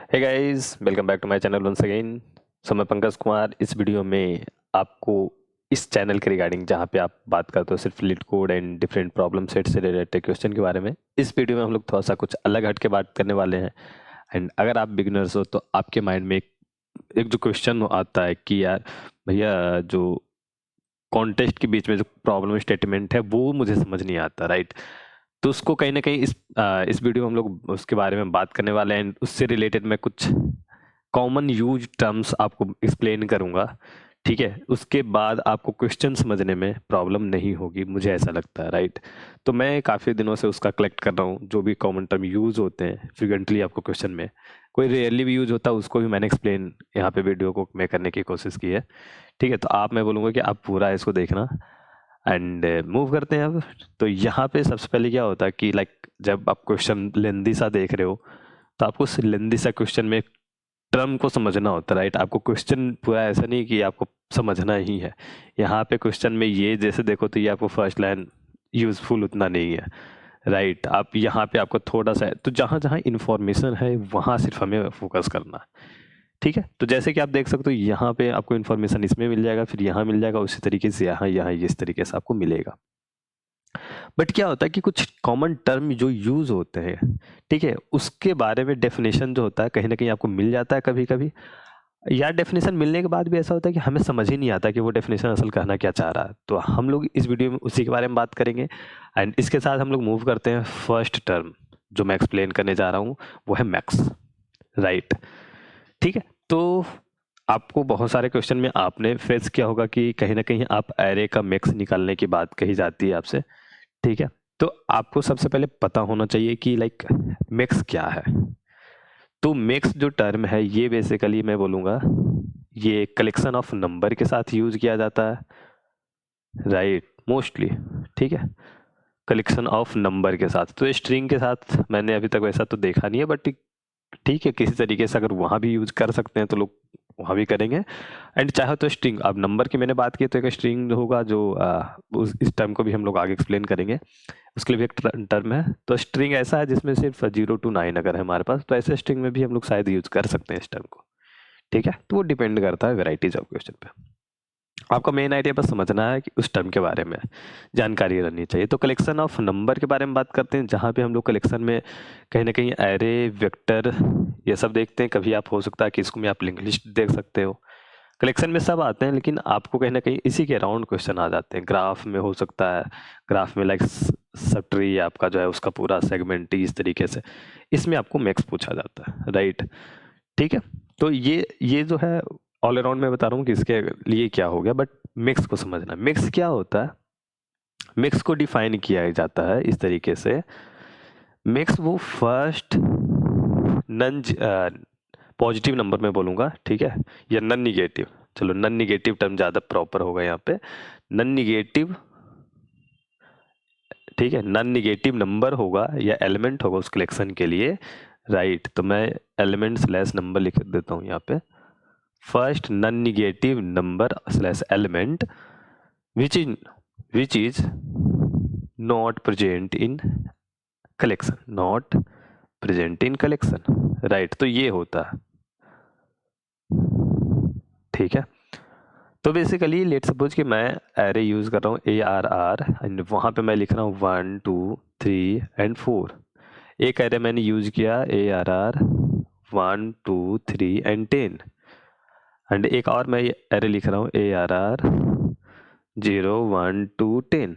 Hey guys, welcome back to my channel once again. So मैं पंकज कुमार। इस video में आपको इस चैनल के रिगार्डिंग, जहाँ पे आप बात करते हो सिर्फ leet code and different problem set से रिलेटेड क्वेश्चन के बारे में, इस वीडियो में हम लोग थोड़ा सा कुछ अलग हट के बात करने वाले हैं। एंड अगर आप बिगिनर्स हो तो आपके माइंड में एक जो क्वेश्चन आता है कि यार भैया, जो कॉन्टेस्ट के बीच में जो प्रॉब्लम स्टेटमेंट है वो मुझे समझ नहीं आता, राइट? तो उसको कहीं ना कहीं इस वीडियो में हम लोग उसके बारे में बात करने वाले हैं। उससे रिलेटेड मैं कुछ कॉमन यूज टर्म्स आपको एक्सप्लेन करूंगा, ठीक है? उसके बाद आपको क्वेश्चन समझने में प्रॉब्लम नहीं होगी, मुझे ऐसा लगता है, राइट? तो मैं काफ़ी दिनों से उसका कलेक्ट कर रहा हूँ, जो भी कॉमन टर्म यूज होते हैं फ्रिक्वेंटली आपको क्वेश्चन में, कोई रेयरली भी यूज होता है, उसको भी मैंने एक्सप्लेन यहाँ पे वीडियो को मैं करने की कोशिश की है, ठीक है? तो मैं बोलूँगा कि आप पूरा इसको देखना एंड मूव करते हैं अब। तो यहाँ पे सबसे पहले क्या होता है कि लाइक जब आप क्वेश्चन लेंदी सा देख रहे हो, तो आपको उस लेंदी सा क्वेश्चन में टर्म को समझना होता है, राइट? आपको क्वेश्चन पूरा ऐसा नहीं कि आपको समझना ही है। यहाँ पे क्वेश्चन में ये जैसे देखो तो ये आपको फर्स्ट लाइन यूजफुल उतना नहीं है, राइट? आप यहाँ पे आपको थोड़ा सा, तो जहाँ जहाँ इंफॉर्मेशन है वहाँ सिर्फ हमें फोकस करना है, ठीक है? तो जैसे कि आप देख सकते हो यहाँ पे आपको इन्फॉर्मेशन इसमें मिल जाएगा, फिर यहाँ मिल जाएगा, उसी तरीके से यहाँ यहाँ इस तरीके से आपको मिलेगा। बट क्या होता है कि कुछ कॉमन टर्म जो यूज होते हैं, ठीक है, उसके बारे में डेफिनेशन जो होता है कहीं ना कहीं आपको मिल जाता है कभी कभी, या डेफिनेशन मिलने के बाद भी ऐसा होता है कि हमें समझ ही नहीं आता कि वो डेफिनेशन असल कहना क्या चाह रहा है। तो हम लोग इस वीडियो में उसी के बारे में बात करेंगे। एंड इसके साथ हम लोग मूव करते हैं फर्स्ट टर्म जो मैं एक्सप्लेन करने जा रहा हूँ, वो है मैक्स, राइट? ठीक है। तो आपको बहुत सारे क्वेश्चन में आपने फेस किया होगा कि कहीं ना कहीं आप एरे का मैक्स निकालने की बात कही जाती है आपसे, ठीक है? तो आपको सबसे पहले पता होना चाहिए कि लाइक मैक्स क्या है। तो मैक्स जो टर्म है ये बेसिकली मैं बोलूँगा ये कलेक्शन ऑफ नंबर के साथ यूज किया जाता है, राइट? मोस्टली, ठीक है, कलेक्शन ऑफ नंबर के साथ। तो स्ट्रिंग के साथ मैंने अभी तक वैसा तो देखा नहीं है, बट ठीक है, किसी तरीके से अगर वहाँ भी यूज कर सकते हैं तो लोग वहाँ भी करेंगे। एंड चाहे तो स्ट्रिंग, अब नंबर की मैंने बात की तो एक स्ट्रिंग होगा जो इस टर्म को भी हम लोग आगे एक्सप्लेन करेंगे, उसके लिए भी एक टर्म है। तो स्ट्रिंग ऐसा है जिसमें सिर्फ 0 to 9 अगर है हमारे पास, तो ऐसे स्ट्रिंग में भी हम लोग शायद यूज कर सकते हैं इस टर्म को, ठीक है? तो वो डिपेंड करता है वेराइटीज ऑफ क्वेश्चन पे। आपका मेन आइडिया बस समझना है कि उस टर्म के बारे में जानकारी रहनी चाहिए। तो कलेक्शन ऑफ नंबर के बारे में बात करते हैं, जहाँ पे हम लोग कलेक्शन में कहीं ना कहीं एरे, वेक्टर, ये सब देखते हैं। कभी आप हो सकता है कि इसको में आप लिंक लिस्ट देख सकते हो। कलेक्शन में सब आते हैं, लेकिन आपको कहीं ना कहीं इसी के अराउंड क्वेश्चन आ जाते हैं। ग्राफ में हो सकता है, ग्राफ में लाइक सब ट्री आपका जो है उसका पूरा सेगमेंट इस तरीके से, इसमें आपको मैक्स पूछा जाता है, राइट? ठीक है। तो ये जो है ऑल अराउंड मैं बता रहा हूँ कि इसके लिए क्या हो गया, बट मिक्स को समझना। मिक्स क्या होता है? मिक्स को डिफाइन किया जाता है इस तरीके से, मिक्स वो फर्स्ट नन पॉजिटिव नंबर में बोलूँगा, ठीक है, या नन निगेटिव, चलो नन निगेटिव टर्म ज़्यादा प्रॉपर होगा यहाँ पे। नन निगेटिव, ठीक है, नन निगेटिव नंबर होगा या एलिमेंट होगा उस कलेक्शन के लिए, राइट? तो मैं एलिमेंट स्लैश नंबर लिख देता हूँ यहाँ पे, first none negative number slash element which is not present in collection, not present in collection, right? तो ये होता है, ठीक है। तो बेसिकली लेट सपोज कि मैं एरे यूज कर रहा हूँ ARR, एंड वहाँ पे मैं लिख रहा हूँ 1 2 3 एंड 4। एक एरे मैंने यूज किया ARR 1 2 3 एंड 10, एंड एक और मैं एरे लिख रहा हूँ ARR 0 1 2 10,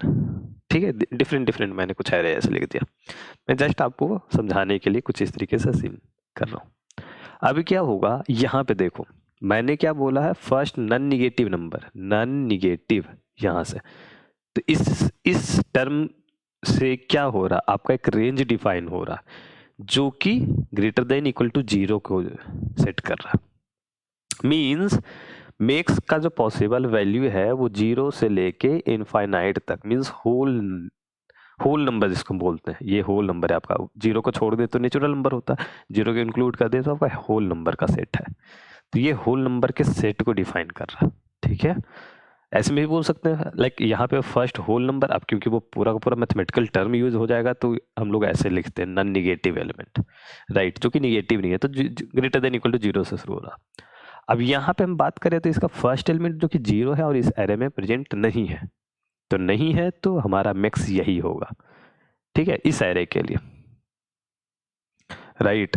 ठीक है। डिफरेंट डिफरेंट मैंने कुछ एरे ऐसे लिख दिया। मैं जस्ट आपको समझाने के लिए कुछ इस तरीके से सीन कर रहा हूँ। अभी क्या होगा यहाँ पे देखो, मैंने क्या बोला है, first none negative number, none negative यहाँ से। तो इस टर्म से क्या हो रहा, आपका एक रेंज डिफाइन हो रहा जो कि ग्रेटर देन इक्वल टू 0 को सेट कर रहा। मीन्स मेक्स का जो पॉसिबल वैल्यू है वो 0 से लेके इनफाइनाइट तक, मीन्स होल नंबर जिसको बोलते हैं, ये होल नंबर है आपका। 0 को छोड़ दे तो नेचुरल नंबर होता है, 0 को इंक्लूड कर दे तो आपका होल नंबर का सेट है। तो ये होल नंबर के सेट को डिफाइन कर रहा है, ठीक है। ऐसे में भी बोल सकते हैं, लाइक यहाँ पे फर्स्ट होल नंबर, अब क्योंकि वो पूरा का पूरा मैथमेटिकल टर्म यूज हो जाएगा तो हम लोग ऐसे लिखते हैं नॉन निगेटिव एलिमेंट, राइट, जो कि निगेटिव नहीं है, तो greater than equal to zero से शुरू हो रहा। अब यहाँ पे हम बात करें तो इसका फर्स्ट एलिमेंट जो कि जीरो है और इस एरे में प्रेजेंट नहीं है, तो नहीं है तो हमारा मैक्स यही होगा, ठीक है, इस एरे के लिए, राइट।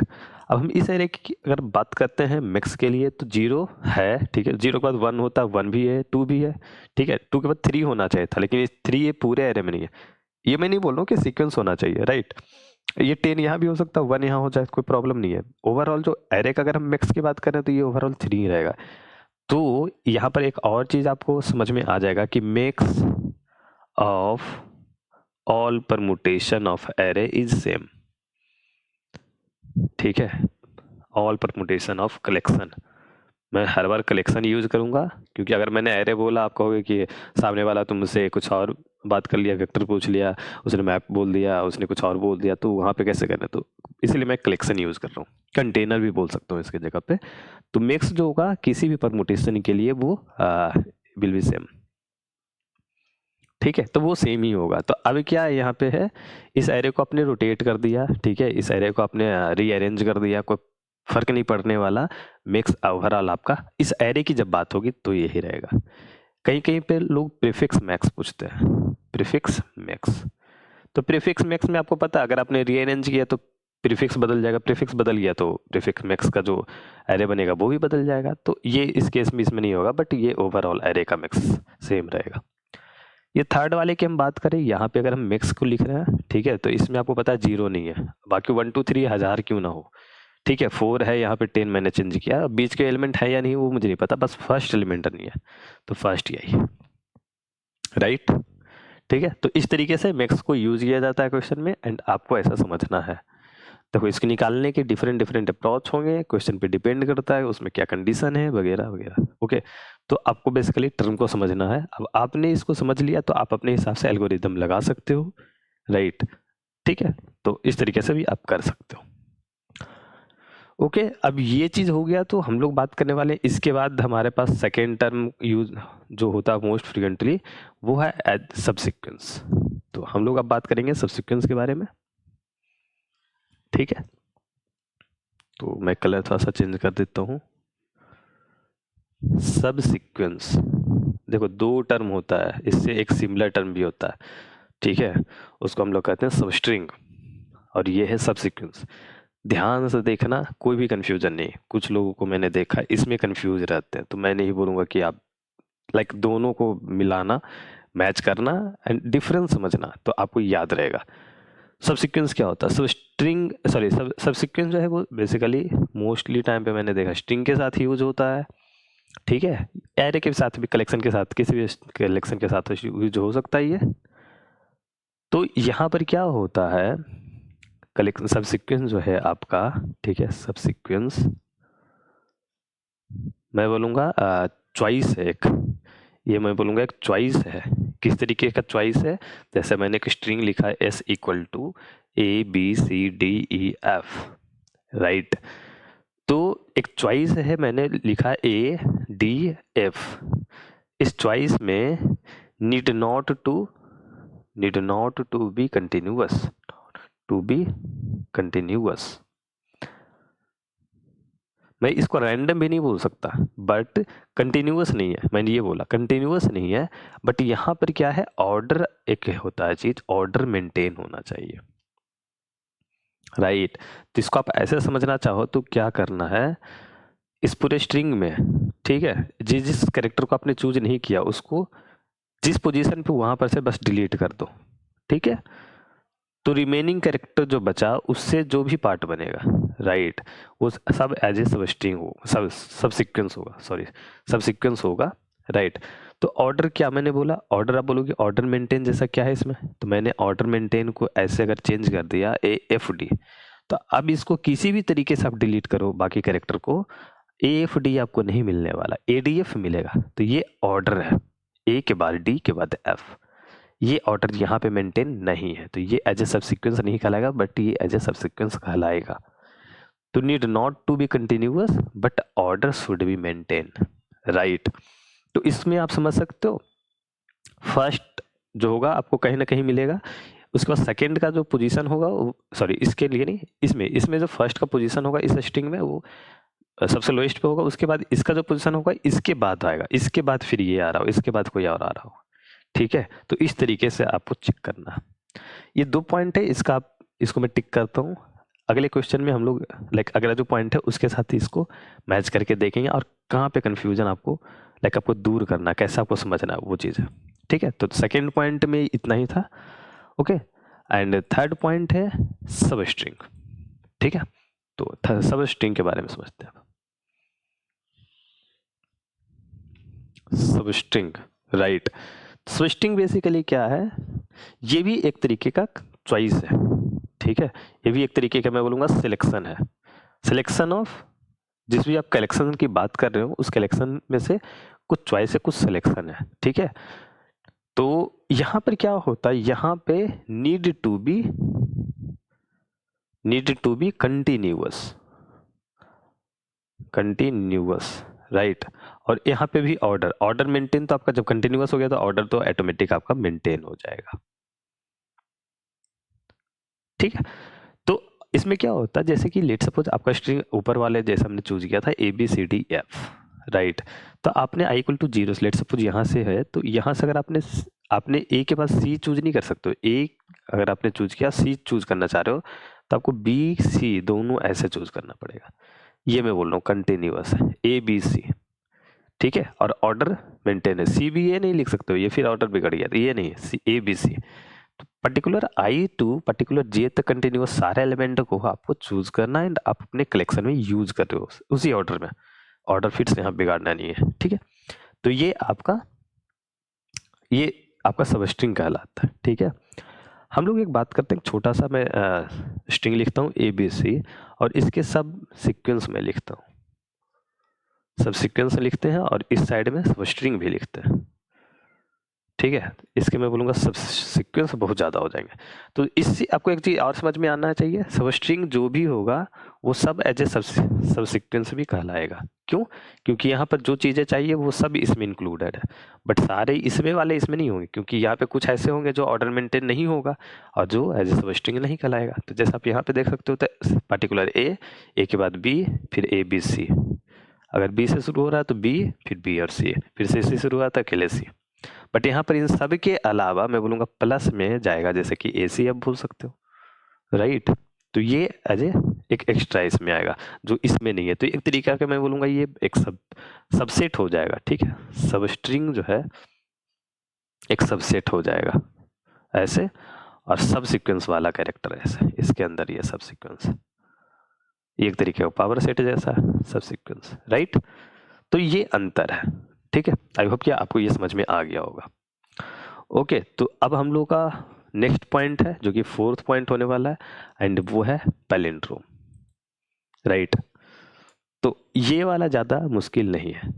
अब हम इस एरे की अगर बात करते हैं मैक्स के लिए तो जीरो है, ठीक है, जीरो के बाद वन होता है, वन भी है, टू भी है, ठीक है, टू के बाद थ्री होना चाहिए था, लेकिन थ्री ये पूरे एरे में नहीं है। ये मैं नहीं बोल रहा हूँ कि सीक्वेंस होना चाहिए, राइट, ये 10 यहाँ भी हो सकता है, 1 यहाँ हो जाए, कोई प्रॉब्लम नहीं है। ओवरऑल जो एरे का अगर हम मैक्स की बात करें तो ये ओवरऑल 3 ही रहेगा। तो यहाँ पर एक और चीज़ आपको समझ में आ जाएगा कि max of all permutation of array is same, ठीक है, ऑल परमुटेशन ऑफ कलेक्शन। मैं हर बार कलेक्शन यूज करूंगा क्योंकि अगर मैंने एरे बोला आप कहोगे कि सामने वाला तुमसे कुछ और बात कर लिया, वेक्टर पूछ लिया, उसने मैप बोल दिया, उसने कुछ और बोल दिया, तो वहाँ पे कैसे करना, तो इसलिए मैं कलेक्शन यूज कर रहा हूँ, कंटेनर भी बोल सकता हूँ इसके जगह पे। तो मिक्स जो होगा किसी भी परमुटेशन के लिए वो विल बी सेम, ठीक है, तो वो सेम ही होगा। तो अब क्या है यहाँ पे है, इस एरे को आपने रोटेट कर दिया, ठीक है, इस एरे को आपने रीअरेंज कर दिया, कोई फर्क नहीं पड़ने वाला, मिक्स ओवरऑल आपका इस एरे की जब बात होगी तो यही रहेगा। कहीं कहीं पे लोग प्रीफिक्स मैक्स पूछते हैं, प्रीफिक्स मैक्स, तो प्रीफिक्स मैक्स में आपको पता है अगर आपने रीअरेंज किया तो प्रीफिक्स बदल जाएगा, प्रीफिक्स बदल गया तो प्रीफिक्स मैक्स का जो एरे बनेगा वो भी बदल जाएगा। तो ये इस केस में इसमें नहीं होगा, बट ये ओवरऑल एरे का मिक्स सेम रहेगा। ये थर्ड वाले की हम बात करें, यहाँ पे अगर हम मिक्स को लिख रहे हैं, ठीक है, तो इसमें आपको पता है जीरो नहीं है, बाकी 1 2 3 1000 क्यों ना हो, ठीक है, 4 है, यहाँ पे 10 मैंने चेंज किया, बीच के एलिमेंट है या नहीं वो मुझे नहीं पता, बस फर्स्ट एलिमेंट नहीं है, तो फर्स्ट यही, राइट, ठीक है। तो इस तरीके से मैक्स को यूज किया जाता है क्वेश्चन में, एंड आपको ऐसा समझना है। देखो इसके निकालने के डिफरेंट डिफरेंट अप्रोच होंगे, क्वेश्चन पे डिपेंड करता है उसमें क्या कंडीशन है वगैरह वगैरह, ओके। तो आपको बेसिकली टर्म को समझना है। अब आपने इसको समझ लिया तो आप अपने हिसाब से एल्गोरिदम लगा सकते हो, राइट, ठीक है, तो इस तरीके से भी आप कर सकते हो, ओके। अब ये चीज हो गया, तो हम लोग बात करने वाले इसके बाद हमारे पास सेकेंड टर्म यूज जो होता है मोस्ट फ्रिक्वेंटली, वो है सबसिक्वेंस। तो हम लोग अब बात करेंगे सबसिक्वेंस के बारे में, ठीक है। तो मैं कलर थोड़ा सा चेंज कर देता हूँ। सब सीक्वेंस, देखो दो टर्म होता है, इससे एक सिमिलर टर्म भी होता है, ठीक है, उसको हम लोग कहते हैं सबस्ट्रिंग, और ये है सब सीक्वेंस। ध्यान से देखना, कोई भी कंफ्यूजन नहीं, कुछ लोगों को मैंने देखा इसमें कंफ्यूज रहते हैं, तो मैं नहीं बोलूँगा कि आप लाइक दोनों को मिलाना, मैच करना एंड डिफरेंस समझना, तो आपको याद रहेगा। सब सीक्वेंस क्या होता है, सब स्ट्रिंग सॉरी सब सीक्वेंस जो है वो बेसिकली मोस्टली टाइम पे मैंने देखा स्ट्रिंग के साथ यूज होता है, ठीक है, एरे के साथ भी, कलेक्शन के साथ, किसी भी कलेक्शन के साथ यूज हो सकता है ये। तो यहाँ पर क्या होता है, कलेक्शन सब सीक्वेंस जो है आपका, ठीक है, सब सीक्वेंस मैं बोलूँगा चॉइस है एक, ये मैं बोलूँगा एक चॉइस है। किस तरीके का चॉइस है, जैसे मैंने एक स्ट्रिंग लिखा है S equal to ABCDEF, right, तो एक चॉइस है, मैंने लिखा ADF, इस चॉइस में need not to be continuous, मैं इसको रैंडम भी नहीं बोल सकता, बट कंटिन्यूअस नहीं है, मैंने ये बोला कंटिन्यूअस नहीं है, बट यहाँ पर क्या है, ऑर्डर एक होता है चीज, ऑर्डर मेंटेन होना चाहिए, राइट। तो इसको आप ऐसे समझना चाहो तो क्या करना है, इस पूरे स्ट्रिंग में, ठीक है, जिस कैरेक्टर को आपने चूज नहीं किया उसको जिस पोजीशन पे वहां पर से बस डिलीट कर दो, ठीक है, तो रिमेनिंग कैरेक्टर जो बचा उससे जो भी पार्ट बनेगा, राइट, वो सब एज ए सब स्ट्रिंग हो, सब सीक्वेंस होगा, सॉरी सब सीक्वेंस होगा, राइट। तो ऑर्डर क्या मैंने बोला, ऑर्डर आप बोलोगे ऑर्डर मेंटेन जैसा क्या है इसमें, तो मैंने ऑर्डर मेंटेन को ऐसे अगर चेंज कर दिया AFD, तो अब इसको किसी भी तरीके से आप डिलीट करो बाकी कैरेक्टर को, AFD आपको नहीं मिलने वाला, ADF मिलेगा। तो ये ऑर्डर है, A के बाद D के बाद F, ये ऑर्डर यहाँ पे मेंटेन नहीं है, तो ये एज ए सब सीक्वेंस नहीं कहलाएगा, बट ये एज ए सब सीक्वेंस कहलाएगा। तो need not to be continuous but order should be maintain, right. तो इसमें आप समझ सकते हो फर्स्ट जो होगा आपको कहीं ना कहीं मिलेगा, उसके बाद सेकंड का जो पोजीशन होगा सॉरी इसके लिए नहीं, इसमें जो फर्स्ट का पोजीशन होगा इस स्ट्रिंग में वो सबसे लोएस्ट पे होगा, उसके बाद इसका जो पोजीशन होगा इसके बाद आएगा, इसके बाद फिर ये आ रहा हो, इसके बाद कोई और आ रहा हो। ठीक है, तो इस तरीके से आपको चेक करना। ये 2 पॉइंट है, इसको मैं टिक करता हूँ। अगले क्वेश्चन में हम लोग अगला जो पॉइंट है उसके साथ ही इसको मैच करके देखेंगे और कहाँ पे कंफ्यूजन आपको आपको दूर करना, कैसे आपको समझना वो चीज़ है। ठीक है, तो सेकेंड पॉइंट में इतना ही था। ओके, एंड थर्ड पॉइंट है सब स्ट्रिंग। ठीक है, तो सब स्ट्रिंग के बारे में समझते हैं। सब स्ट्रिंग, राइट। सब स्ट्रिंग बेसिकली क्या है, ये भी एक तरीके का चॉइस है। ठीक है, ये भी एक तरीके का मैं बोलूँगा सिलेक्शन है, सिलेक्शन ऑफ जिस भी आप कलेक्शन की बात कर रहे हो उस कलेक्शन में से कुछ चॉइस है, कुछ सिलेक्शन है। ठीक है, तो यहाँ पर क्या होता है, यहाँ पे need to be continuous, right. और यहाँ पे भी ऑर्डर मेंटेन, तो आपका जब कंटिन्यूअस हो गया तो ऑर्डर तो ऑटोमेटिक आपका मेंटेन हो जाएगा। ठीक है, तो इसमें क्या होता है, जैसे कि लेट सपोज आपका स्ट्रिंग ऊपर वाले जैसे हमने चूज किया था ABCDF, राइट। तो आपने i = 0 लेट सपोज यहाँ से है, तो यहाँ से अगर आपने A के पास C चूज नहीं कर सकते हो। A अगर आपने चूज किया, C चूज करना चाह रहे हो तो आपको BC दोनों ऐसे चूज करना पड़ेगा। ये मैं बोल रहा हूँ कंटिन्यूअस है ABC। ठीक है, और ऑर्डर मेंटेन है, CBA नहीं लिख सकते हो, ये फिर ऑर्डर बिगड़ गया, तो ये नहीं है ABC। तो particular I to particular J तक कंटिन्यूअस सारे एलिमेंट को आपको चूज करना है एंड आप अपने कलेक्शन में यूज कर रहे हो उसी ऑर्डर में, ऑर्डर फिर से यहाँ बिगाड़ना नहीं है। ठीक है, तो ये आपका सब स्ट्रिंग कहलाता है। ठीक है, हम लोग एक बात करते हैं, छोटा सा मैं स्ट्रिंग लिखता हूँ ABC और इसके सब सीक्वेंस में लिखता हूँ, सब सीक्वेंस लिखते हैं और इस साइड में सब स्ट्रिंग भी लिखते हैं। ठीक है, इसके मैं बोलूँगा सब सीक्वेंस बहुत ज़्यादा हो जाएंगे। तो इससे आपको एक चीज़ और समझ में आना चाहिए, सब स्ट्रिंग जो भी होगा वो सब एज ए सब सीक्वेंस भी कहलाएगा। क्यों? क्योंकि यहाँ पर जो चीज़ें चाहिए वो सब इसमें इंक्लूडेड है, बट सारे इसमें वाले इसमें नहीं होंगे, क्योंकि यहाँ पे कुछ ऐसे होंगे जो ऑर्डर मेंटेन नहीं होगा और जो एज ए सब स्ट्रिंग नहीं कहलाएगा। तो जैसे आप यहाँ पे देख सकते हो, तो पर्टिकुलर A के बाद B, फिर ABC, अगर B से शुरू हो रहा है तो B, फिर B और C, फिर C से शुरू हुआ तो अकेले C। बट यहाँ पर इन सब के अलावा मैं बोलूँगा प्लस में जाएगा, जैसे कि AC आप बोल सकते हो, राइट। तो ये एज एक एक्स्ट्रा इसमें आएगा जो इसमें नहीं है। तो एक तरीका का मैं बोलूँगा ये एक सबसेट हो जाएगा। ठीक है, सब स्ट्रिंग जो है एक सबसेट हो जाएगा ऐसे, और सब सीक्वेंस वाला कैरेक्टर ऐसे, इसके अंदर ये सब सीक्वेंस एक तरीके का पावर सेट जैसा सब सीक्वेंस, राइट। तो ये अंतर है। ठीक है, आई होप कि आपको ये समझ में आ गया होगा। ओके, तो अब हम लोग का नेक्स्ट पॉइंट है जो कि 4th पॉइंट होने वाला है, एंड वो है पैलिंड्रोम, राइट। तो ये वाला ज़्यादा मुश्किल नहीं है,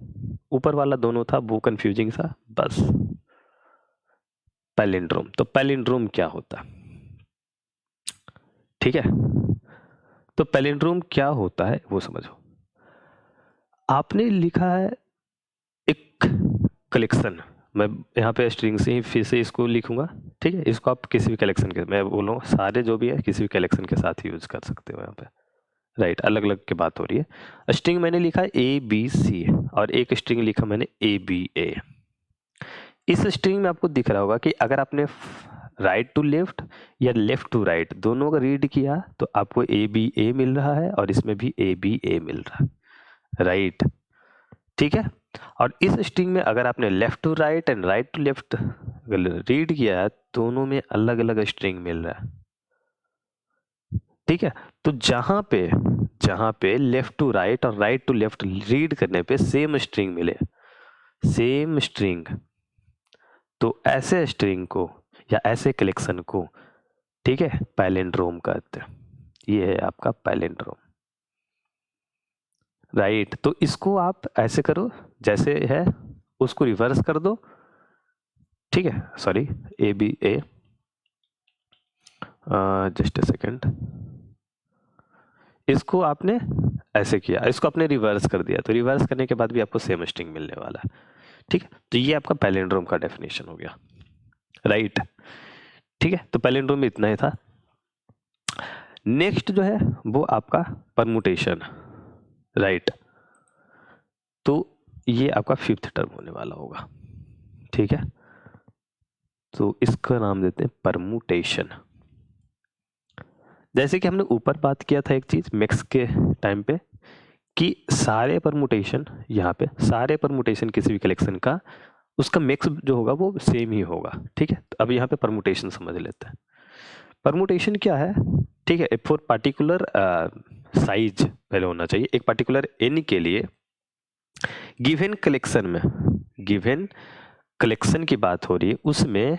ऊपर वाला दोनों था वो कंफ्यूजिंग सा, बस पैलिंड्रोम। तो पैलिंड्रोम क्या होता, ठीक है, तो पैलिंड्रोम क्या होता है वो समझो। आपने लिखा है एक कलेक्शन, मैं यहाँ पे स्ट्रिंग से ही फिर से इसको लिखूंगा। ठीक है, इसको आप किसी भी कलेक्शन के, मैं बोल रहा हूँ सारे जो भी है किसी भी कलेक्शन के साथ यूज कर सकते हो यहाँ पे, राइट। अलग अलग की बात हो रही है। स्ट्रिंग मैंने लिखा ABC और एक स्ट्रिंग लिखा मैंने ABA। इस स्ट्रिंग में आपको दिख रहा होगा कि अगर आपने राइट टू लेफ्ट या लेफ्ट टू राइट दोनों का रीड किया तो आपको ABA मिल रहा है और इसमें भी ABA मिल रहा है, राइट। ठीक है, और इस स्ट्रिंग में अगर आपने left to right and right to left read किया है, दोनों में अलग अलग स्ट्रिंग मिल रहा है। ठीक है, तो जहां पे लेफ्ट टू राइट और राइट टू लेफ्ट रीड करने पे सेम स्ट्रिंग मिले, सेम स्ट्रिंग, तो ऐसे स्ट्रिंग को या ऐसे कलेक्शन को, ठीक है, पैलिंड्रोम कहते हैं। ये है आपका पैलिंड्रोम, राइट। तो इसको आप ऐसे करो जैसे है उसको रिवर्स कर दो। ठीक है, sorry ABA, just a second, इसको आपने ऐसे किया, इसको आपने रिवर्स कर दिया, तो रिवर्स करने के बाद भी आपको सेम स्ट्रिंग मिलने वाला है। ठीक है, तो ये आपका पैलिंड्रोम का डेफिनेशन हो गया, राइट। ठीक है, तो पैलिंड्रोम में इतना ही था। नेक्स्ट जो है वो आपका परमुटेशन, राइट। तो ये आपका 5th टर्म होने वाला होगा, ठीक है। तो इसका नाम देते हैं परमुटेशन। जैसे कि हमने ऊपर बात किया था एक चीज मैक्स के टाइम पे कि सारे परमुटेशन, यहाँ पे सारे परमुटेशन किसी भी कलेक्शन का उसका मिक्स जो होगा वो सेम ही होगा, ठीक है। तो अब यहाँ पे परमुटेशन समझ लेते हैं। परमुटेशन क्या है, ठीक है। फॉर पार्टिकुलर साइज पहले होना चाहिए, एक पार्टिकुलर एन के लिए गिवन कलेक्शन में, गिवन कलेक्शन की बात हो रही है, उसमें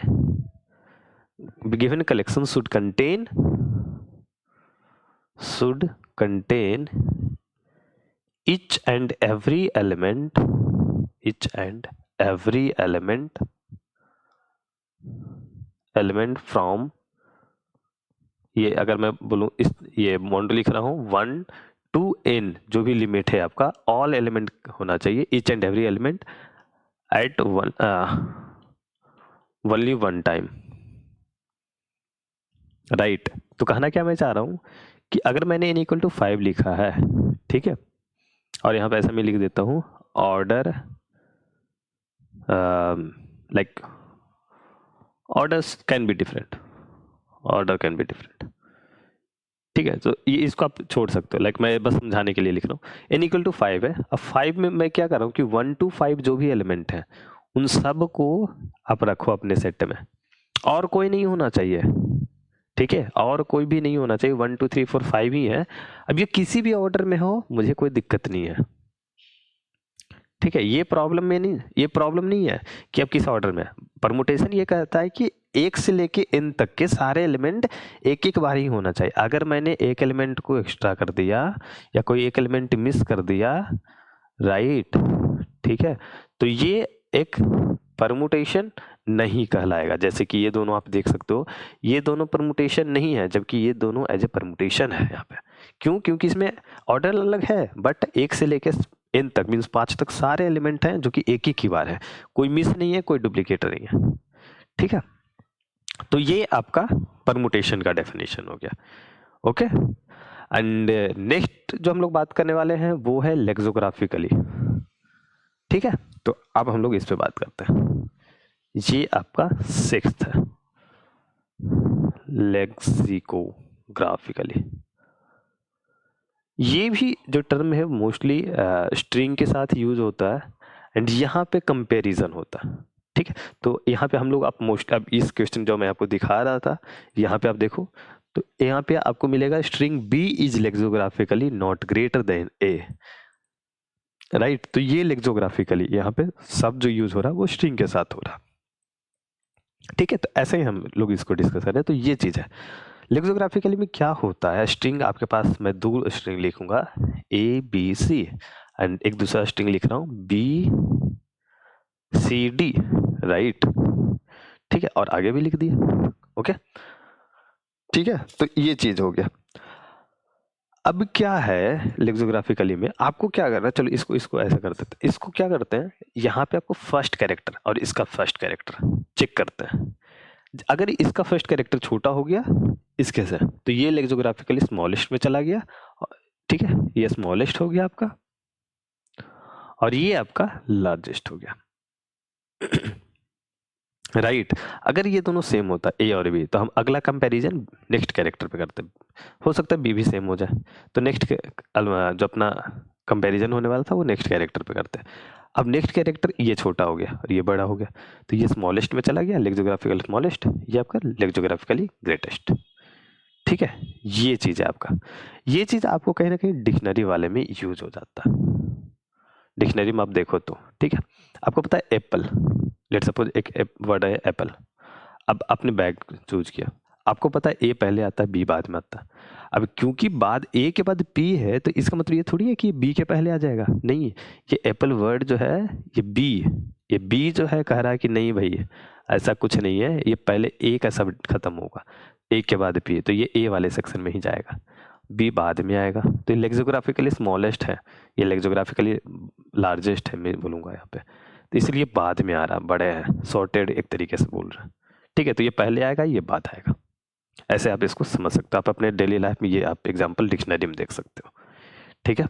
given collection should contain each and every element from, ये अगर मैं बोलूं इस ये मॉडल लिख रहा हूं 1 to n, जो भी लिमिट है आपका, ऑल एलिमेंट होना चाहिए, each and every element at only one time, right. तो कहना क्या मैं चाह रहा हूं कि अगर मैंने n इक्वल टू 5 लिखा है, ठीक है, और यहाँ पे ऐसा मैं लिख देता हूँ order, like orders can be different, order can be different, ठीक है। तो ये इसको आप छोड़ सकते हो, लाइक मैं बस समझाने के लिए लिख रहा हूँ। n इक्वल टू 5 है, अब 5 में मैं क्या कर रहा हूँ कि 1 to 5 जो भी एलिमेंट है उन सब को आप रखो अपने सेट में, और कोई नहीं होना चाहिए, ठीक है, और कोई भी नहीं होना चाहिए, 1 2 3 4 5 ही है। अब ये किसी भी ऑर्डर में हो मुझे कोई दिक्कत नहीं है, ठीक है। ये प्रॉब्लम नहीं है कि अब किस ऑर्डर में। परमुटेशन ये कहता है कि एक से लेके n तक के सारे एलिमेंट एक एक बार ही होना चाहिए। अगर मैंने एक एलिमेंट को एक्स्ट्रा कर दिया या कोई एक एलिमेंट मिस कर दिया, राइट, ठीक है, तो ये एक परमुटेशन नहीं कहलाएगा। जैसे कि ये दोनों आप देख सकते हो, ये दोनों परमुटेशन नहीं है, जबकि ये दोनों एज ए परमुटेशन है यहाँ पे। क्यों? क्योंकि इसमें ऑर्डर अलग है, बट एक से लेके n तक मीन्स 5 तक सारे एलिमेंट हैं जो कि एक ही की बार है, कोई मिस नहीं है, कोई डुप्लीकेट नहीं है, ठीक है। तो ये आपका परमुटेशन का डेफिनेशन हो गया, ओके। एंड नेक्स्ट जो हम लोग बात करने वाले हैं वो है लेक्सोग्राफिकली, ठीक है। तो अब हम लोग इस पे बात करते हैं। ये आपका 6th है, लेक्सिकोग्राफिकली। ये भी जो टर्म है मोस्टली स्ट्रिंग के साथ यूज होता है, एंड यहाँ पे कंपैरिजन होता है, ठीक है। तो यहाँ पे हम लोग अब अब इस क्वेश्चन जो मैं आपको दिखा रहा था, यहाँ पे आप देखो, तो यहाँ पे आपको मिलेगा string B is lexicographically not greater than A, right. तो ये लेक्सोग्राफिकली यहाँ पे सब जो यूज हो रहा है वो स्ट्रिंग के साथ हो रहा है, ठीक है। तो ऐसे ही हम लोग इसको डिस्कस कर रहे हैं। तो ये चीज है लेक्सोग्राफिकली में क्या होता है। स्ट्रिंग आपके पास, मैं 2 स्ट्रिंग लिखूंगा ए बी सी, एंड एक दूसरा स्ट्रिंग लिख रहा हूं बी सी डी, राइट, ठीक है, और आगे भी लिख दिया, ओके, ठीक है। तो ये चीज हो गया। अब क्या है लेक्सोग्राफिकली में आपको क्या करना है, चलो इसको ऐसा कर देते हैं। इसको क्या करते हैं, यहाँ पे आपको फर्स्ट कैरेक्टर और इसका फर्स्ट कैरेक्टर चेक करते हैं। अगर इसका फर्स्ट कैरेक्टर छोटा हो गया इसके से, तो ये लेक्सोग्राफिकली स्मॉलेस्ट में चला गया, ठीक है, ये स्मॉलेस्ट हो गया आपका, और ये आपका लार्जेस्ट हो गया, राइट। अगर ये दोनों सेम होता ए और बी, तो हम अगला कंपैरिजन नेक्स्ट कैरेक्टर पे करते, हो सकता है बी भी सेम हो जाए, तो नेक्स्ट जो अपना कंपैरिजन होने वाला था वो नेक्स्ट कैरेक्टर पे करते हैं। अब नेक्स्ट कैरेक्टर ये छोटा हो गया और ये बड़ा हो गया, तो ये स्मॉलेस्ट में चला गया, लेक्सोग्राफिकल स्मॉलेस्ट, ये आपका लेक्सोग्राफिकली ग्रेटेस्ट, ठीक है। ये चीज है आपका, ये चीज आपको कहीं ना कहीं डिक्शनरी वाले में यूज हो जाता है। डिक्शनरी में आप देखो तो, ठीक है, आपको पता है एप्पल, लेट सपोज एक वर्ड है एप्पल, अब आपने बैग चूज किया, आपको पता है ए पहले आता है बी बाद में आता है। अब क्योंकि बाद ए के बाद बी है, तो इसका मतलब ये थोड़ी है कि बी के पहले आ जाएगा, नहीं। ये एप्पल वर्ड जो है ये बी जो है कह रहा है कि नहीं भाई ऐसा कुछ नहीं है, ये पहले ए का शब्द खत्म होगा, ए के बाद बी, तो ये ए वाले सेक्शन में ही जाएगा, बी बाद में आएगा। तो ये लेक्सोग्राफिकली स्मॉलेस्ट है, ये लेक्सोग्राफिकली लार्जेस्ट है मैं बोलूँगा यहाँ पे। तो इसलिए बाद में आ रहा, बड़े हैं, सॉर्टेड एक तरीके से बोल रहे हैं। ठीक है, तो ये पहले आएगा, ये बाद आएगा, ऐसे आप इसको समझ सकते हो। आप अपने डेली लाइफ में ये आप एग्जाम्पल डिक्शनरी में देख सकते हो। ठीक है,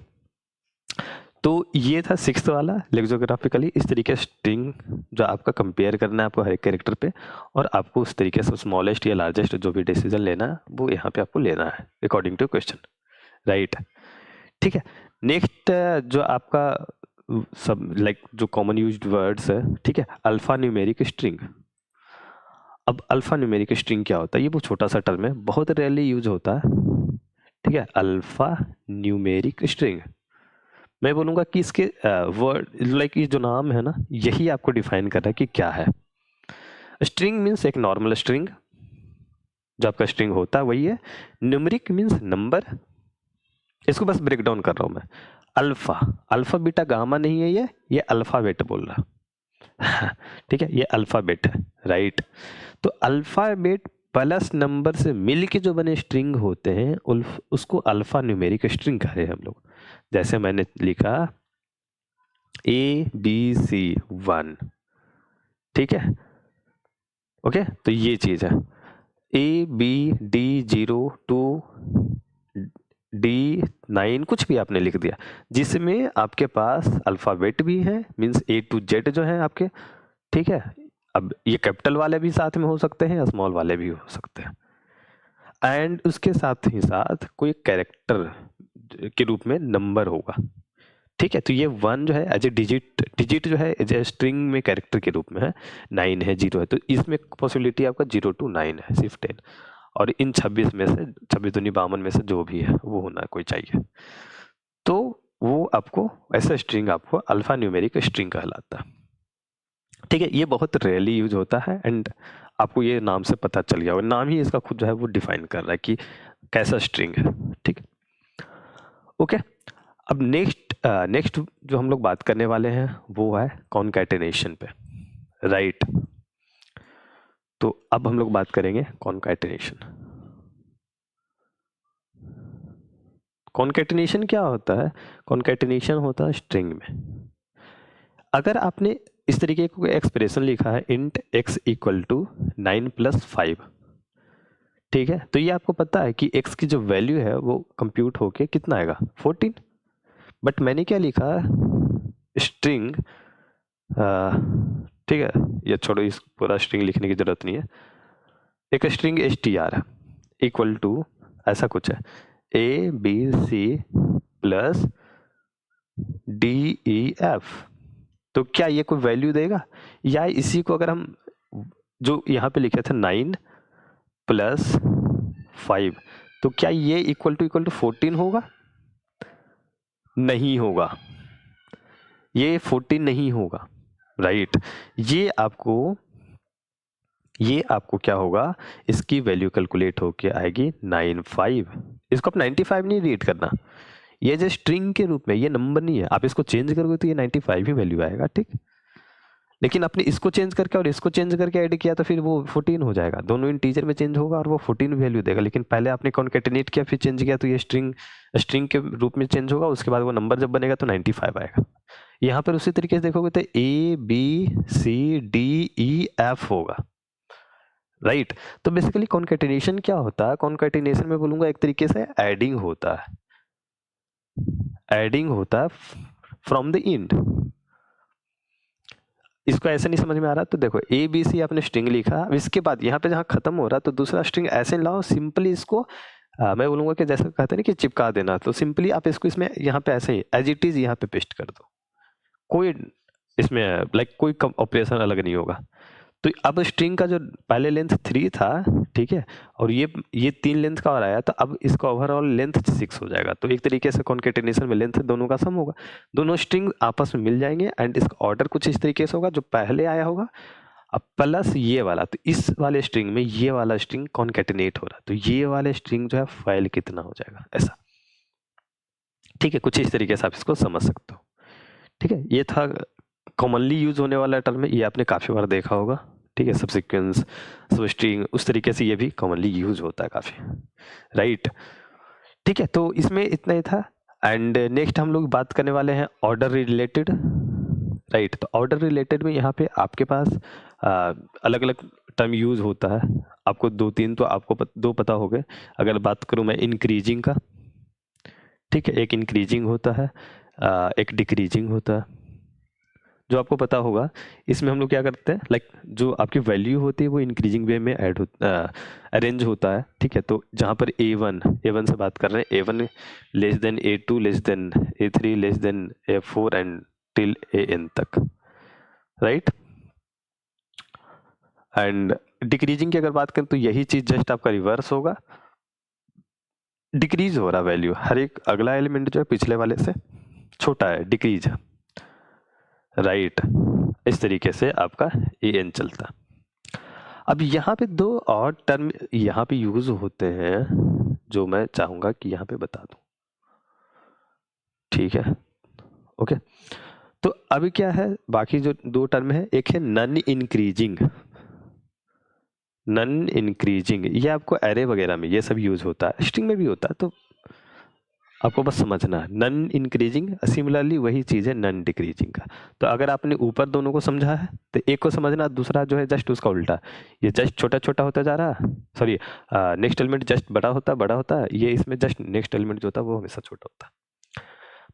तो ये था 6th वाला लेक्सिकोग्राफिकली। इस तरीके से स्ट्रिंग जो आपका कंपेयर करना है आपको हर एक कैरेक्टर पे, और आपको उस तरीके से स्मॉलेस्ट या लार्जेस्ट जो भी डिसीजन लेना है वो यहाँ पे आपको लेना है अकॉर्डिंग टू क्वेश्चन, राइट। ठीक है, नेक्स्ट जो आपका सब लाइक जो कॉमन यूज्ड वर्ड्स है, ठीक है, अल्फा न्यूमेरिक स्ट्रिंग। अब अल्फा न्यूमेरिक स्ट्रिंग क्या होता है, ये वो छोटा सा टर्म है, बहुत रेयरली यूज होता है। ठीक है, अल्फा न्यूमेरिक स्ट्रिंग। मैं बोलूँगा कि इसके वर्ड लाइक ये जो नाम है ना, यही आपको डिफाइन कर रहा है कि क्या है। स्ट्रिंग मीन्स एक नॉर्मल स्ट्रिंग, जो आपका स्ट्रिंग होता है वही है। न्यूमेरिक मीन्स नंबर, इसको बस ब्रेक डाउन कर रहा हूँ मैं। अल्फा, अल्फा बीटा गामा नहीं है, ये अल्फाबेट बोल रहा। ठीक है, ये अल्फाबेट है, राइट। तो अल्फाबेट प्लस नंबर से मिल के जो बने स्ट्रिंग होते हैं उसको अल्फा न्यूमेरिक स्ट्रिंग कह रहे हैं हम लोग। जैसे मैंने लिखा ABC1, ठीक है, ओके, तो ये चीज है ABD02 D9, कुछ भी आपने लिख दिया जिसमें आपके पास अल्फाबेट भी है, मीन्स A to Z जो है आपके। ठीक है, अब ये कैपिटल वाले भी साथ में हो सकते हैं या स्मॉल वाले भी हो सकते हैं, एंड उसके साथ ही साथ कोई कैरेक्टर के रूप में नंबर होगा। ठीक है, तो ये 1 जो है एज ए डिजिट जो है एज ए स्ट्रिंग में कैरेक्टर के रूप में है, 9 है, 0 है, तो इसमें पॉसिबिलिटी आपका 0 to 9 है, सिर्फ 10। और इन 26 में से 26 दूनी 52 में से जो भी है वो होना कोई चाहिए, तो वो आपको ऐसा स्ट्रिंग आपको अल्फा न्यूमेरिक स्ट्रिंग कहलाता है। ठीक है, ये बहुत रेयरली यूज होता है, एंड आपको ये नाम से पता चल गया, और नाम ही इसका खुद जो है वो डिफाइन कर रहा है कि कैसा स्ट्रिंग है। ठीक है, ओके। अब नेक्स्ट जो हम लोग बात करने वाले हैं वो है कॉन्कैटिनेशन पे, राइट। तो अब हम लोग बात करेंगे कॉन्कैटिनेशन। कॉन्कैटिनेशन क्या होता है, कॉन्कैटिनेशन होता है स्ट्रिंग में। अगर आपने इस तरीके का एक्सप्रेशन लिखा है इंट x इक्वल टू 9 + 5, ठीक है, तो ये आपको पता है कि x की जो वैल्यू है वो कंप्यूट होके कितना आएगा, 14। बट मैंने क्या लिखा, स्ट्रिंग, ठीक है, ये छोड़ो, इस पूरा स्ट्रिंग लिखने की जरूरत नहीं है। एक स्ट्रिंग str इक्वल टू ऐसा कुछ है ABC + DEF, तो क्या ये कोई वैल्यू देगा, या इसी को अगर हम जो यहाँ पे लिखे थे 9 + 5, तो क्या ये इक्वल टू 14 होगा, नहीं होगा, ये 14 नहीं होगा, राइट। ये आपको क्या होगा, इसकी वैल्यू कैलकुलेट होके आएगी 95। इसको आप 95 नहीं रीड करना, ये जो स्ट्रिंग के रूप में, ये नंबर नहीं है, आप इसको चेंज करोगे तो ये 95 ही वैल्यू आएगा, ठीक। लेकिन आपने इसको चेंज करके और इसको चेंज करके ऐड किया तो फिर वो 14 हो जाएगा, दोनों इंटीजर में चेंज होगा और वो 14 वैल्यू देगा। लेकिन पहले आपने कॉन्कैटिनेट किया फिर चेंज किया, तो ये स्ट्रिंग के रूप में चेंज होगा, उसके बाद वो नंबर जब बनेगा तो 95 आएगा। यहाँ पर उसी तरीके से देखोगे तो ABCDEF होगा, राइट। तो बेसिकली कॉन्कैटिनेशन क्या होता है, कॉन्कैटिनेशन में बोलूंगा एक तरीके से एडिंग होता है, फ्रॉम द एंड। इसको ऐसे नहीं समझ में आ रहा तो देखो, ABC आपने स्ट्रिंग लिखा, अब इसके बाद यहाँ पे जहाँ खत्म हो रहा तो दूसरा स्ट्रिंग ऐसे लाओ, सिंपली इसको मैं बोलूंगा कि जैसे कहते हैं ना कि चिपका देना, तो सिंपली आप इसको इसमें यहाँ पे ऐसे ही एज इट इज यहाँ पे पेस्ट कर दो, कोई इसमें लाइक कोई ऑपरेशन अलग नहीं होगा। तो अब स्ट्रिंग का जो पहले लेंथ 3 था, ठीक है, और ये 3 लेंथ का और आया, तो अब इसका ओवरऑल लेंथ 6 हो जाएगा। तो एक तरीके से कॉन्कैटिनेशन में लेंथ दोनों का सम होगा, दोनों स्ट्रिंग आपस में मिल जाएंगे, एंड इसका ऑर्डर कुछ इस तरीके से होगा, जो पहले आया होगा अब प्लस ये वाला, तो इस वाले स्ट्रिंग में ये वाला स्ट्रिंग कॉन्कैटिनेट हो रहा है, तो ये वाले स्ट्रिंग जो है फाइल कितना हो जाएगा, ऐसा। ठीक है, कुछ इस तरीके से आप इसको समझ सकते हो। ठीक है, ये था कॉमनली यूज होने वाला टर्म है, ये आपने काफी बार देखा होगा। ठीक है, सबसिक्वेंस, सबस्ट्रिंग, उस तरीके से ये भी कॉमनली यूज होता है काफी, राइट। ठीक है, तो इसमें इतना ही था, एंड नेक्स्ट हम लोग बात करने वाले हैं ऑर्डर रिलेटेड। राइट। तो ऑर्डर रिलेटेड में यहाँ पे आपके पास अलग अलग टर्म यूज होता है, आपको 2-3 तो आपको दो पता हो गए। अगर बात करूँ मैं इंक्रीजिंग का, ठीक है, एक इंक्रीजिंग होता है, एक डिक्रीजिंग होता है, जो आपको पता होगा। इसमें हम लोग क्या करते हैं, लाइक जो आपकी वैल्यू होती है वो इंक्रीजिंग वे में अरेंज होता है, ठीक है। तो जहाँ पर A1 से बात कर रहे हैं, A1 less than A2 less than A3 less than A4 and till AN तक, राइट। एंड डिक्रीजिंग की अगर बात करें तो यही चीज जस्ट आपका रिवर्स होगा, डिक्रीज हो रहा वैल्यू, हर एक अगला एलिमेंट जो है पिछले वाले से छोटा है, डिक्रीज है, राइट। इस तरीके से आपका AN चलता। अब यहाँ पे दो और टर्म यहाँ पे यूज होते हैं जो मैं चाहूंगा कि यहाँ पे बता दूं, ठीक है, ओके। तो अभी क्या है, बाकी जो दो टर्म है, एक है नन इंक्रीजिंग, ये आपको एरे वगैरह में ये सब यूज होता है, स्ट्रिंग में भी होता है, तो आपको बस समझना है। नन इंक्रीजिंग सिमिलरली वही चीज़ है नन डिक्रीजिंग का। तो अगर आपने ऊपर दोनों को समझा है तो एक को समझना, दूसरा जो है जस्ट उसका उल्टा, ये जस्ट छोटा छोटा होता जा रहा है, सॉरी नेक्स्ट एलिमेंट जस्ट बड़ा होता है, ये इसमें जस्ट नेक्स्ट एलिमेंट जो होता है वो हमेशा छोटा होता है।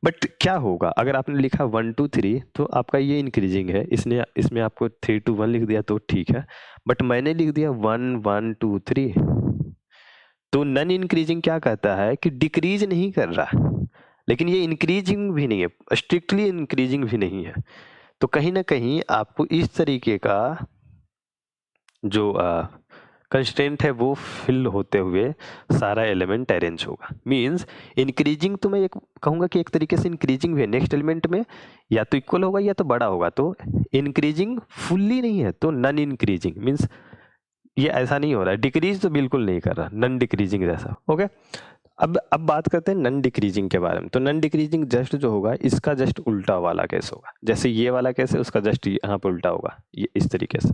बट क्या होगा अगर आपने लिखा 1 2 3 तो आपका ये इंक्रीजिंग है, इसमें आपको 3 2 1 लिख दिया तो ठीक है, बट मैंने लिख दिया 1 1 2 3, तो नन इंक्रीजिंग क्या कहता है कि डिक्रीज नहीं कर रहा, लेकिन ये इंक्रीजिंग भी नहीं है, स्ट्रिक्टली इंक्रीजिंग भी नहीं है। तो कहीं ना कहीं आपको इस तरीके का जो कंस्ट्रेंट है वो फिल होते हुए सारा एलिमेंट अरेंज होगा। मींस इंक्रीजिंग तो मैं एक कहूँगा कि एक तरीके से इंक्रीजिंग भी है, नेक्स्ट एलिमेंट में या तो इक्वल होगा या तो बड़ा होगा, तो इंक्रीजिंग फुल्ली नहीं है, तो नन इंक्रीजिंग मीन्स ये ऐसा नहीं हो रहा है, डिक्रीज तो बिल्कुल नहीं कर रहा, नन डिक्रीजिंग जैसा, ओके। अब बात करते हैं नन डिक्रीजिंग के बारे में। तो नन डिक्रीजिंग जस्ट जो होगा इसका जस्ट उल्टा वाला केस होगा, जैसे ये वाला केस है उसका जस्ट यहाँ पे उल्टा होगा, ये इस तरीके से,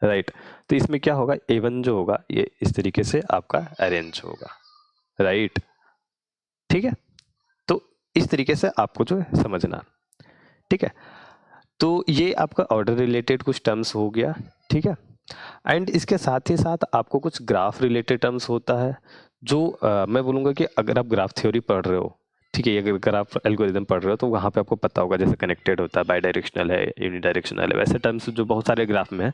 राइट। तो इसमें क्या होगा, A1 जो होगा ये इस तरीके से आपका अरेंज होगा, राइट, ठीक है। तो इस तरीके से आपको जो है समझना, ठीक है। तो ये आपका ऑर्डर रिलेटेड कुछ टर्म्स हो गया, ठीक है। एंड इसके साथ ही साथ आपको कुछ ग्राफ रिलेटेड टर्म्स होता है, जो मैं बोलूँगा कि अगर आप ग्राफ थ्योरी पढ़ रहे हो, ठीक है, अगर ग्राफ एल्गोरिदम पढ़ रहे हो तो वहाँ पे आपको पता होगा, जैसे कनेक्टेड होता है, बाई डायरेक्शनल है, यूनिडायरेक्शनल है, वैसे टर्म्स जो बहुत सारे ग्राफ में है,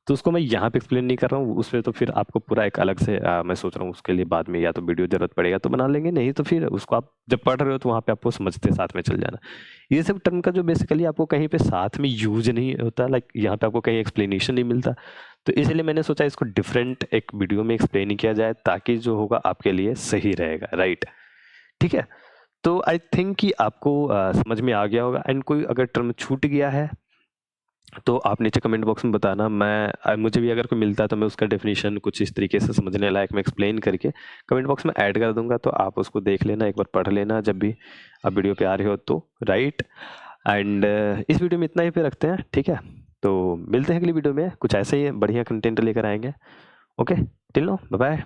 तो उसको मैं यहाँ पे एक्सप्लेन नहीं कर रहा हूँ, उसमें तो फिर आपको पूरा एक अलग से मैं सोच रहा हूँ उसके लिए बाद में या तो वीडियो जरूरत पड़ेगा तो बना लेंगे, नहीं तो फिर उसको आप जब पढ़ रहे हो तो वहाँ पे आपको समझते साथ में चल जाना। ये सब टर्म का जो बेसिकली आपको कहीं पे साथ में यूज नहीं होता, लाइक यहाँ पे आपको कहीं एक्सप्लेनेशन नहीं मिलता, तो इसलिए मैंने सोचा इसको डिफरेंट एक वीडियो में एक्सप्लेन किया जाए ताकि जो होगा आपके लिए सही रहेगा, राइट, ठीक है। तो आई थिंक कि आपको समझ में आ गया होगा। एंड कोई अगर टर्म छूट गया है तो आप नीचे कमेंट बॉक्स में बताना, मुझे भी अगर कोई मिलता है तो मैं उसका डेफिनेशन कुछ इस तरीके से समझने लायक मैं एक्सप्लेन करके कमेंट बॉक्स में ऐड कर दूंगा, तो आप उसको देख लेना, एक बार पढ़ लेना जब भी आप वीडियो पे आ रहे हो तो, राइट। एंड इस वीडियो में इतना ही पे रखते हैं, ठीक है। तो मिलते हैं अगली वीडियो में, कुछ ऐसे ही बढ़िया कंटेंट लेकर आएंगे, okay, till no, bye bye.